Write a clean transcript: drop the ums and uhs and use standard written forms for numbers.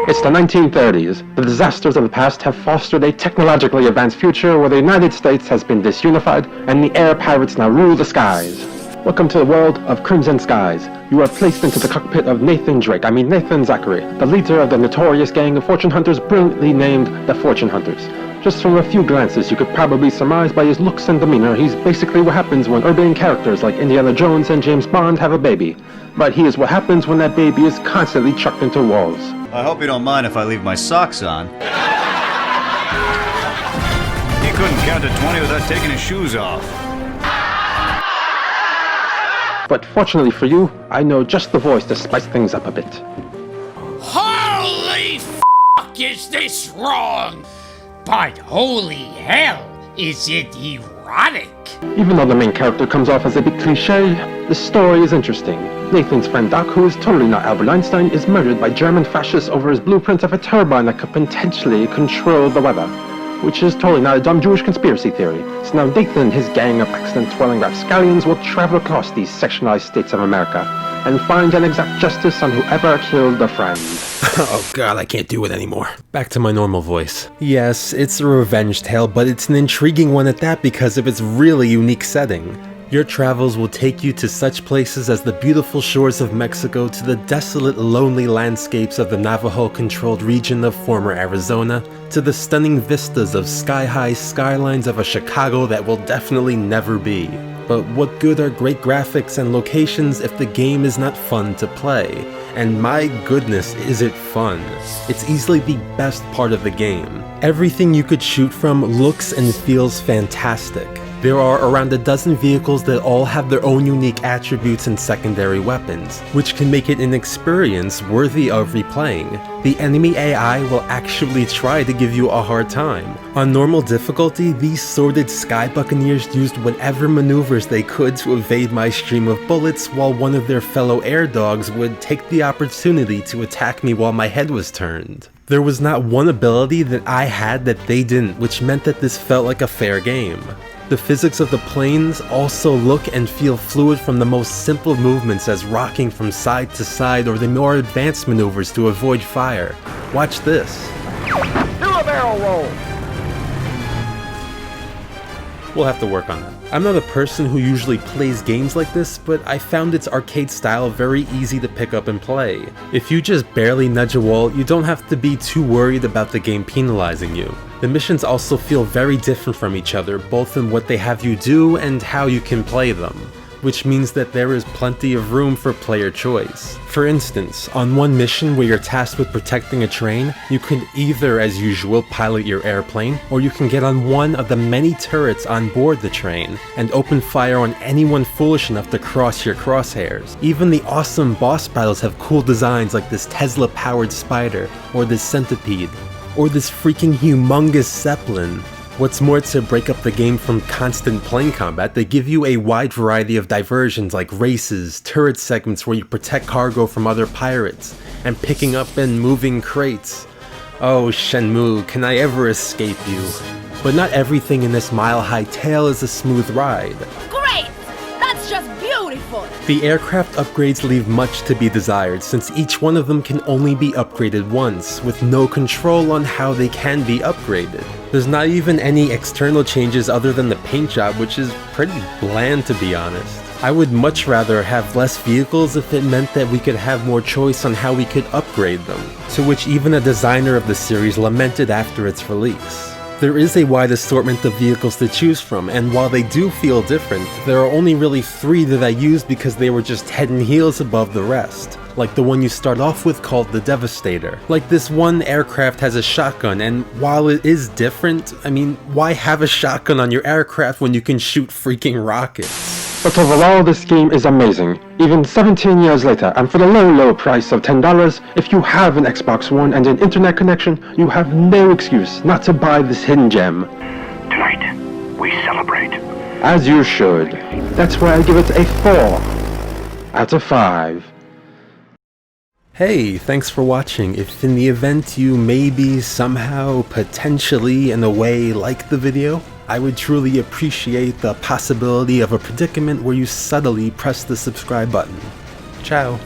It's the 1930s. The disasters of the past have fostered a technologically advanced future where the United States has been disunified and the air pirates now rule the skies. Welcome to the world of Crimson Skies. You are placed into the cockpit of Nathan Zachary, the leader of the notorious gang of fortune hunters brilliantly named the Fortune Hunters. Just from a few glances, you could probably surmise by his looks and demeanor he's basically what happens when urbane characters like Indiana Jones and James Bond have a baby. But he is what happens when that baby is constantly chucked into walls. I hope you don't mind if I leave my socks on. He couldn't count to 20 without taking his shoes off. But fortunately for you, I know just the voice to spice things up a bit. Holy f*** is this wrong? But holy hell, is it erotic? Even though the main character comes off as a bit cliché, the story is interesting. Nathan's friend Doc, who is totally not Albert Einstein, is murdered by German fascists over his blueprint of a turbine that could potentially control the weather. Which is totally not a dumb Jewish conspiracy theory. So now Nathan and his gang of accident-twirling rapscallions will travel across these sectionalized states of America and find and exact justice on whoever killed a friend. Oh god, I can't do it anymore. Back to my normal voice. Yes, it's a revenge tale, but it's an intriguing one at that because of its really unique setting. Your travels will take you to such places as the beautiful shores of Mexico to the desolate, lonely landscapes of the Navajo-controlled region of former Arizona, to the stunning vistas of sky-high skylines of a Chicago that will definitely never be. But what good are great graphics and locations if the game is not fun to play? And my goodness, is it fun. It's easily the best part of the game. Everything you could shoot from looks and feels fantastic. There are around a dozen vehicles that all have their own unique attributes and secondary weapons, which can make it an experience worthy of replaying. The enemy AI will actually try to give you a hard time. On normal difficulty, these sordid sky buccaneers used whatever maneuvers they could to evade my stream of bullets, while one of their fellow air dogs would take the opportunity to attack me while my head was turned. There was not one ability that I had that they didn't, which meant that this felt like a fair game. The physics of the planes also look and feel fluid, from the most simple movements as rocking from side to side or the more advanced maneuvers to avoid fire. Watch this. Do a barrel roll! We'll have to work on that. I'm not a person who usually plays games like this, but I found its arcade style very easy to pick up and play. If you just barely nudge a wall, you don't have to be too worried about the game penalizing you. The missions also feel very different from each other, both in what they have you do and how you can play them, which means that there is plenty of room for player choice. For instance, on one mission where you're tasked with protecting a train, you can either, as usual, pilot your airplane, or you can get on one of the many turrets on board the train and open fire on anyone foolish enough to cross your crosshairs. Even the awesome boss battles have cool designs like this Tesla-powered spider, or this centipede, or this freaking humongous zeppelin. What's more, to break up the game from constant plane combat, they give you a wide variety of diversions like races, turret segments where you protect cargo from other pirates, and picking up and moving crates. Oh Shenmue, can I ever escape you? But not everything in this mile-high tale is a smooth ride. Great! That's just beautiful! The aircraft upgrades leave much to be desired, since each one of them can only be upgraded once, with no control on how they can be upgraded. There's not even any external changes other than the paint job, which is pretty bland to be honest. I would much rather have less vehicles if it meant that we could have more choice on how we could upgrade them, to which even a designer of the series lamented after its release. There is a wide assortment of vehicles to choose from, and while they do feel different, there are only really 3 that I used because they were just head and heels above the rest. Like the one you start off with called the Devastator. Like this one aircraft has a shotgun, and while it is different, I mean, why have a shotgun on your aircraft when you can shoot freaking rockets? But overall, this game is amazing. Even 17 years later, and for the low price of $10, if you have an Xbox One and an internet connection, you have no excuse not to buy this hidden gem. Tonight, we celebrate. As you should. That's why I give it a 4 out of 5. Hey, thanks for watching. If in the event you maybe, somehow, potentially, in a way, like the video, I would truly appreciate the possibility of a predicament where you subtly press the subscribe button. Ciao.